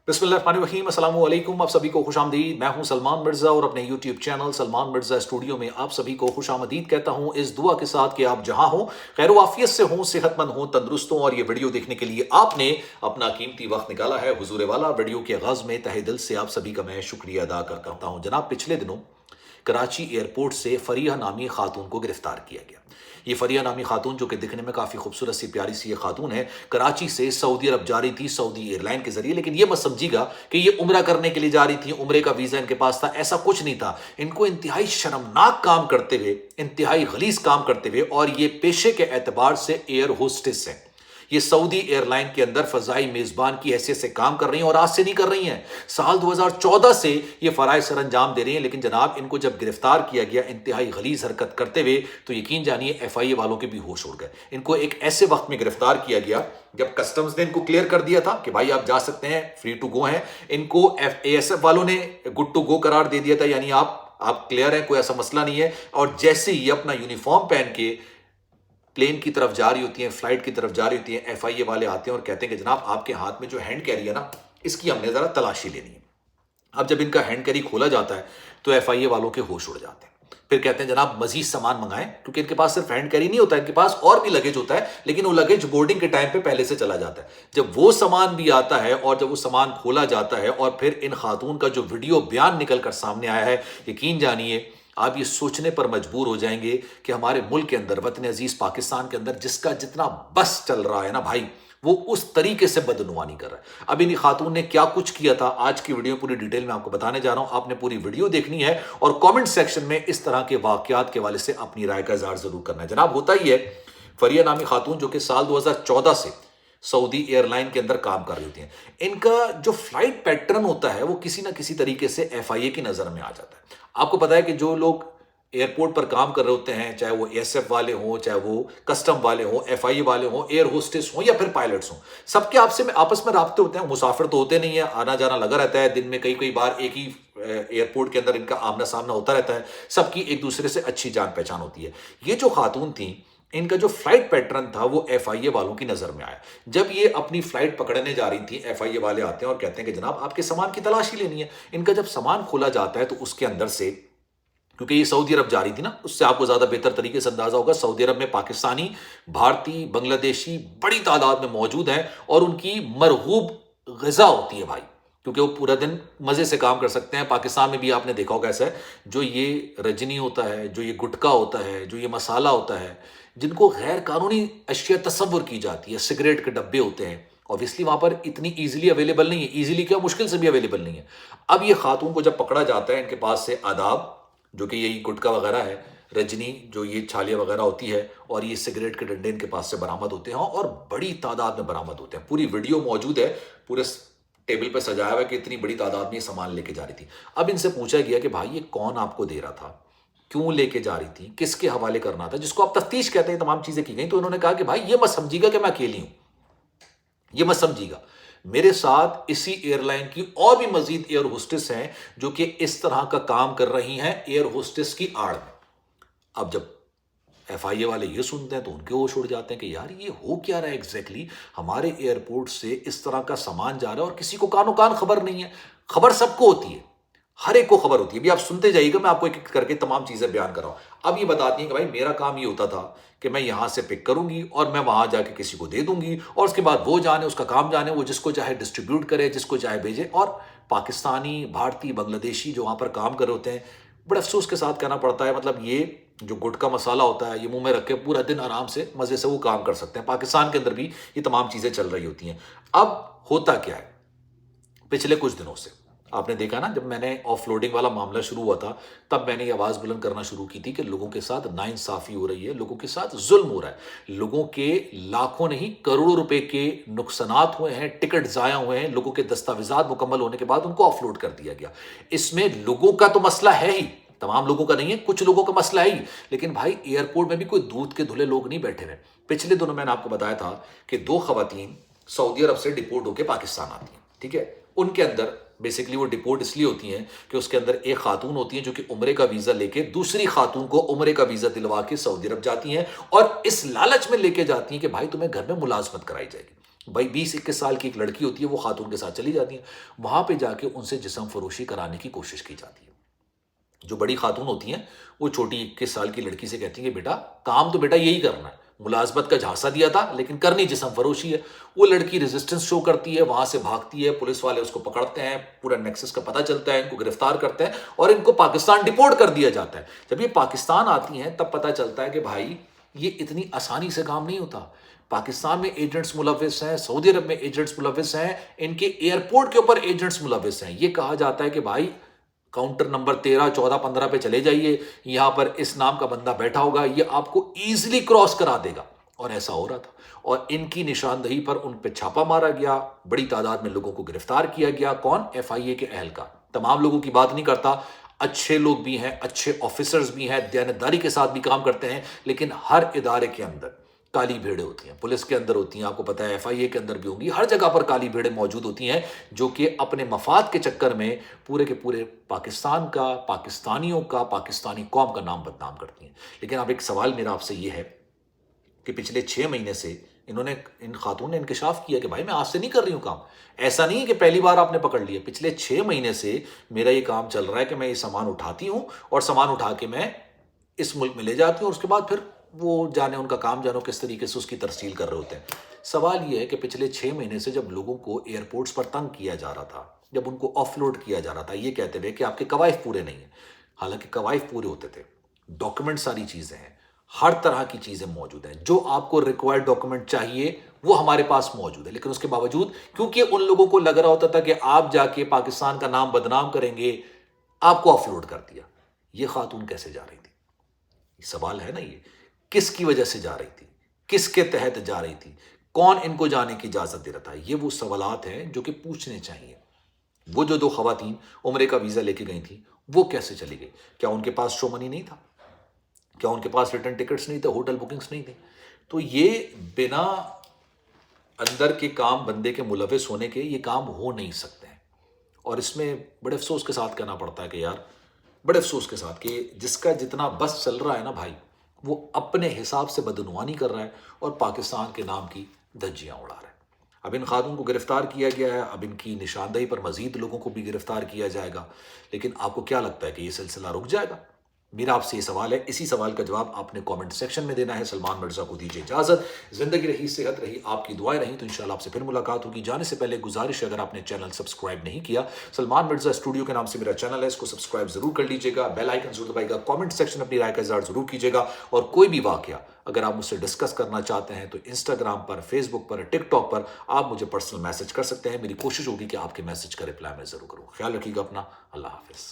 बिस्मिल्लाहिर्रहमानिर्रहीम, अस्सलाम वालेकुम। आप सभी को खुशामदीद। मैं हूं सलमान मिर्ज़ा और अपने YouTube channel Salman Mirza studio में आप सभी को खुशामदीद कहता हूं, इस दुआ के साथ कि आप जहां हो खैर वाफियत से हों, सेहतमंद हों, तंदुरुस्त हों। और ये वीडियो देखने के लिए आपने अपना कीमती वक्त निकाला है हुजूर वाला। वीडियो के आगाज़ में तहे दिल से आप सभी का मैं शुक्रिया अदा करता हूँ। जनाब, पिछले दिनों कराची एयरपोर्ट से फरिया नामी खातून को गिरफ्तार किया गया। ये फरिया नामी खातून, जो कि दिखने में काफ़ी खूबसूरत सी प्यारी सी ये खातून है, कराची से सऊदी अरब जा रही थी सऊदी एयरलाइन के जरिए। लेकिन ये मत समझिएगा कि ये उम्रा करने के लिए जा रही थी, उम्रे का वीज़ा इनके पास था, ऐसा कुछ नहीं था। इनको इंतहाई शर्मनाक काम करते हुए, इंतहाई गलीज काम करते हुए, और ये पेशे के एतबार से एयर होस्टेस हैं। ये सऊदी एयरलाइन के अंदर फजाई मेज़बान की हैसियत से काम कर रही हैं और आज से नहीं कर रही हैं, साल 2014 से ये फ़राइज़ सर अंजाम दे रही हैं। लेकिन जनाब, इनको जब गिरफ्तार किया गया इंतहाई गलीज़ हरकत करते हुए, तो यकीन जानिए FIA वालों के भी होश उड़ गए। इनको एक ऐसे वक्त में गिरफ्तार किया गया जब कस्टम्स ने इनको क्लियर कर दिया था कि भाई आप जा सकते हैं, फ्री टू गो हैं। इनको ASF वालों ने गुड टू गो करार दे दिया था, यानी आप क्लियर हैं, कोई ऐसा मसला नहीं है। और जैसे ही अपना यूनिफॉर्म पहन के प्लेन की तरफ जा रही होती हैं, फ्लाइट की तरफ जा रही होती हैं, FIA वाले आते हैं और कहते हैं कि जनाब, आपके हाथ में जो हैंड कैरी है ना, इसकी हमने ज़रा तलाशी लेनी है। अब जब इनका हैंड कैरी खोला जाता है तो FIA वालों के होश उड़ जाते हैं। फिर कहते हैं जनाब मजीद सामान मंगाएं, क्योंकि इनके पास सिर्फ हैंड कैरी नहीं होता, इनके पास और भी लगेज होता है, लेकिन वो लगेज बोर्डिंग के टाइम पे पहले से चला जाता है। जब वो सामान भी आता है और जब वो सामान खोला जाता है और फिर इन खातून का जो वीडियो बयान निकल कर सामने आया है, यकीन जानिए आप ये सोचने पर मजबूर हो जाएंगे कि हमारे मुल्क के अंदर, वतन अजीज पाकिस्तान के अंदर, जिसका जितना बस चल रहा है ना भाई, वो उस तरीके से बदनुमानी कर रहा है। अब इन खातून ने क्या कुछ किया था, आज की वीडियो पूरी डिटेल में आपको बताने जा रहा हूं। आपने पूरी वीडियो देखनी है और कमेंट सेक्शन में इस तरह के वाकयात के हवाले से अपनी राय का इजहार जरूर करना है। जनाब, होता ही है, फरिया नामी खातून जो कि साल 2014 से सऊदी एयरलाइन के अंदर काम कर रही होती हैं, इनका जो फ्लाइट पैटर्न होता है वो किसी ना किसी तरीके से FIA की नज़र में आ जाता है। आपको पता है कि जो लोग एयरपोर्ट पर काम कर रहे होते हैं, चाहे वो ASF वाले हों, चाहे वो कस्टम वाले हों, FIA वाले हों, एयर होस्टेस हों या फिर पायलट्स हों, सबके आपस में राब्ते होते हैं। मुसाफिर तो होते नहीं है, आना जाना लगा रहता है, दिन में कई कई बार एक ही एयरपोर्ट के अंदर इनका आमना सामना होता रहता है। सबकी एक दूसरे से अच्छी जान पहचान होती है। ये जो खातून थी, इनका जो फ्लाइट पैटर्न था वो FIA वालों की नज़र में आया। जब ये अपनी फ्लाइट पकड़ने जा रही थी, FIA वाले आते हैं और कहते हैं कि जनाब आपके सामान की तलाशी लेनी है। इनका जब सामान खोला जाता है तो उसके अंदर से, क्योंकि ये सऊदी अरब जा रही थी ना, उससे आपको ज़्यादा बेहतर तरीके से अंदाज़ा होगा, सऊदी अरब में पाकिस्तानी, भारतीय, बांग्लादेशी बड़ी तादाद में मौजूद हैं और उनकी मरगूब ग़िज़ा होती है भाई, क्योंकि वो पूरा दिन मज़े से काम कर सकते हैं। पाकिस्तान में भी आपने देखा होगा ऐसा है, जो ये रजनी होता है, जो ये गुटखा होता है, जो ये मसाला होता है, जिनको गैर कानूनी अशिया तस्वुर की जाती है, सिगरेट के डब्बे होते हैं, ऑब्वियसली वहाँ पर इतनी ईजिली अवेलेबल नहीं है, ईजिली क्या, मुश्किल से भी अवेलेबल नहीं है। अब ये खातून को जब पकड़ा जाता है, इनके पास से आदाब, जो कि यही गुटखा वगैरह है, रजनी जो ये छालियाँ वगैरह होती है, और ये सिगरेट के डंडे इनके पास से बरामद होते हैं और बड़ी तादाद में बरामद होते हैं। पूरी वीडियो मौजूद है, पूरे टेबल पर सजाया हुआ है कि इतनी बड़ी तादाद में ये सामान लेके जा रही थी। अब इनसे पूछा गया कि भाई ये कौन आपको दे रहा था, क्यों लेके जा रही थी, किसके हवाले करना था, जिसको आप तफ्तीश कहते हैं, तमाम चीजें की गई। तो इन्होंने कहा कि भाई ये मत समझिएगा कि मैं अकेली हूं, ये मत समझिएगा, मेरे साथ इसी एयरलाइन की और भी मजीद एयर होस्टेस हैं जो कि इस तरह का काम कर रही हैं एयर होस्टेस की आड़ में। अब जब FIA वाले ये सुनते हैं तो उनके होश उड़ जाते हैं कि यार ये हो क्या रहा है एग्जैक्टली, हमारे एयरपोर्ट से इस तरह का सामान जा रहा है और किसी को कानो कान खबर नहीं है। खबर सबको होती है, हर एक को खबर होती है। अभी आप सुनते जाइएगा, मैं आपको एक एक करके तमाम चीजें बयान कर रहा हूं। अब ये बताती हैं कि भाई मेरा काम ये होता था कि मैं यहां से पिक करूंगी और मैं वहां जाके किसी को दे दूंगी, और उसके बाद वो जाने, उसका काम जाने, वो जिसको चाहे डिस्ट्रीब्यूट करे, जिसको चाहे भेजे। और पाकिस्तानी, भारतीय, बांग्लादेशी जो वहां पर काम कर रहे होते हैं, बड़े अफसोस के साथ कहना पड़ता है, मतलब ये जो गुटखा मसाला होता है, ये मुंह में रख के पूरा दिन आराम से मजे से वो काम कर सकते हैं। पाकिस्तान के अंदर भी ये तमाम चीजें चल रही होती हैं। अब होता क्या है, पिछले कुछ दिनों से आपने देखा ना, जब मैंने ऑफलोडिंग वाला मामला शुरू हुआ था, तब मैंने ये आवाज़ बुलंद करना शुरू की थी कि लोगों के साथ नाइंसाफ़ी हो रही है, लोगों के साथ जुल्म हो रहा है, लोगों के लाखों नहीं करोड़ों रुपए के नुकसानात हुए हैं, टिकट ज़ाया हुए हैं, लोगों के दस्तावेजात मुकम्मल होने के बाद उनको ऑफलोड कर दिया गया। इसमें लोगों का तो मसला है ही, तमाम लोगों का नहीं है, कुछ लोगों का मसला है ही, लेकिन भाई एयरपोर्ट में भी कोई दूध के धुले लोग नहीं बैठे हुए। पिछले दिनों मैंने आपको बताया था कि 2 खवातीन सऊदी अरब से डिपोर्ट होकर पाकिस्तान आती हैं, ठीक है। उनके अंदर बेसिकली वो डिपोर्ट इसलिए होती हैं कि उसके अंदर एक खातून होती है जो कि उम्रे का वीज़ा लेके दूसरी खातून को उम्रे का वीज़ा दिलवा के सऊदी अरब जाती हैं और इस लालच में लेके जाती हैं कि भाई तुम्हें घर में मुलाजमत कराई जाएगी। بھائی 20-21 سال کی ایک لڑکی ہوتی ہے، وہ خاتون کے ساتھ چلی جاتی ہیں، وہاں پہ جا کے ان سے جسم فروشی کرانے کی کوشش کی جاتی ہے۔ جو بڑی خاتون ہوتی ہیں وہ چھوٹی 21 سال کی لڑکی سے کہتی ہیں کہ بیٹا کام تو بیٹا یہی کرنا ہے، ملازمت کا جھانسا دیا تھا لیکن کرنی جسم فروشی ہے۔ وہ لڑکی ریزسٹنس شو کرتی ہے، وہاں سے بھاگتی ہے، پولیس والے اس کو پکڑتے ہیں، پورا نیکسس کا پتہ چلتا ہے، ان کو گرفتار کرتے ہیں اور ان کو پاکستان ڈپورٹ کر دیا جاتا ہے۔ جب یہ پاکستان آتی ہیں تب پتہ چلتا ہے کہ بھائی یہ اتنی آسانی سے کام نہیں ہوتا۔ پاکستان میں ایجنٹس ملوث ہیں، سعودی عرب میں ایجنٹس ملوث ہیں، ان کے ایئرپورٹ کے اوپر ایجنٹس ملوث ہیں۔ یہ کہا جاتا ہے کہ بھائی کاؤنٹر نمبر 13، 14، 15 پہ چلے جائیے، یہاں پر اس نام کا بندہ بیٹھا ہوگا، یہ آپ کو ایزلی کراس کرا دے گا۔ اور ایسا ہو رہا تھا، اور ان کی نشاندہی پر ان پہ چھاپا مارا گیا، بڑی تعداد میں لوگوں کو گرفتار کیا گیا۔ کون؟ FIA کے اہلکار۔ تمام لوگوں کی بات نہیں کرتا، اچھے لوگ بھی ہیں، اچھے آفیسرز بھی ہیں، دیانتداری کے ساتھ بھی کام کرتے ہیں، لیکن ہر ادارے کے اندر کالی بھیڑیں ہوتی ہیں۔ پولیس کے اندر ہوتی ہیں، آپ کو پتہ ہے FIA کے اندر بھی ہوں گی، ہر جگہ پر کالی بھیڑیں موجود ہوتی ہیں جو کہ اپنے مفاد کے چکر میں پورے کے پورے پاکستان کا، پاکستانیوں کا، پاکستانی قوم کا نام بدنام کرتی ہیں۔ لیکن اب ایک سوال میرا آپ سے یہ ہے کہ پچھلے 6 مہینے سے انہوں نے، ان خاتون نے انکشاف کیا کہ بھائی میں آج سے نہیں کر رہی ہوں کام۔ ایسا نہیں ہے کہ پہلی بار آپ نے پکڑ لیا، پچھلے 6 مہینے سے میرا یہ کام چل رہا ہے کہ میں یہ سامان اٹھاتی ہوں اور سامان اٹھا کے میں اس ملک میں لے جاتی ہوں، اور اس کے بعد پھر وہ جانے ان کا کام جانو کس طریقے سے اس کی ترسیل کر رہے ہوتے ہیں۔ سوال یہ ہے کہ پچھلے 6 مہینے سے جب لوگوں کو ایئرپورٹس پر تنگ کیا جا رہا تھا، جب ان کو آف لوڈ کیا جا رہا تھا یہ کہتے ہوئے کہ آپ کے قوائف پورے نہیں ہیں، حالانکہ قوائف پورے ہوتے تھے، ڈاکومنٹ ساری چیزیں ہیں، ہر طرح کی چیزیں موجود ہیں، جو آپ کو ریکوائرڈ ڈاکومنٹ چاہیے وہ ہمارے پاس موجود ہے، لیکن اس کے باوجود کیونکہ ان لوگوں کو لگ رہا ہوتا تھا کہ آپ جا کے پاکستان کا نام بدنام کریں گے، آپ کو آف لوڈ کر دیا۔ یہ خاتون کیسے جا رہی تھی؟ سوال ہے نا، یہ کس کی وجہ سے جا رہی تھی، کس کے تحت جا رہی تھی، کون ان کو جانے کی اجازت دے رہا تھا؟ یہ وہ سوالات ہیں جو کہ پوچھنے چاہیے۔ وہ جو 2 خواتین عمرے کا ویزا لے کے گئی تھیں وہ کیسے چلی گئی؟ کیا ان کے پاس شو منی نہیں تھا؟ کیا ان کے پاس ریٹرن ٹکٹس نہیں تھے، ہوٹل بکنگز نہیں تھی؟ تو یہ بنا اندر کے کام بندے کے ملوث ہونے کے یہ کام ہو نہیں سکتے ہیں۔ اور اس میں بڑے افسوس کے ساتھ کہنا پڑتا ہے کہ یار، بڑے افسوس کے ساتھ کہ جس کا جتنا بس چل رہا ہے نا بھائی، وہ اپنے حساب سے بدعنوانی کر رہا ہے اور پاکستان کے نام کی دھجیاں اڑا رہا ہے۔ اب ان خاتون کو گرفتار کیا گیا ہے، اب ان کی نشاندہی پر مزید لوگوں کو بھی گرفتار کیا جائے گا، لیکن آپ کو کیا لگتا ہے کہ یہ سلسلہ رک جائے گا؟ میرا آپ سے یہ سوال ہے، اسی سوال کا جواب آپ نے کامنٹ سیکشن میں دینا ہے۔ سلمان مرزا کو دیجیے اجازت، زندگی رہی، صحت رہی، آپ کی دعائیں رہیں تو انشاءاللہ آپ سے پھر ملاقات ہوگی۔ جانے سے پہلے گزارش ہے، اگر آپ نے چینل سبسکرائب نہیں کیا، سلمان مرزا اسٹوڈیو کے نام سے میرا چینل ہے، اس کو سبسکرائب ضرور کر لیجیے گا، بیل آئیکن ضرور دبائیے گا، کامنٹ سیکشن اپنی رائے کا اظہار ضرور کیجیے گا، اور کوئی بھی واقعہ اگر آپ مجھ سے ڈسکس کرنا چاہتے ہیں تو انسٹاگرام پر، فیس بک پر، ٹک ٹاک پر آپ مجھے پرسنل میسج کر سکتے ہیں۔ میری کوشش ہوگی کہ آپ کے میسج کا رپلائی میں ضرور کروں۔ خیال رکھیے گا اپنا، اللہ حافظ۔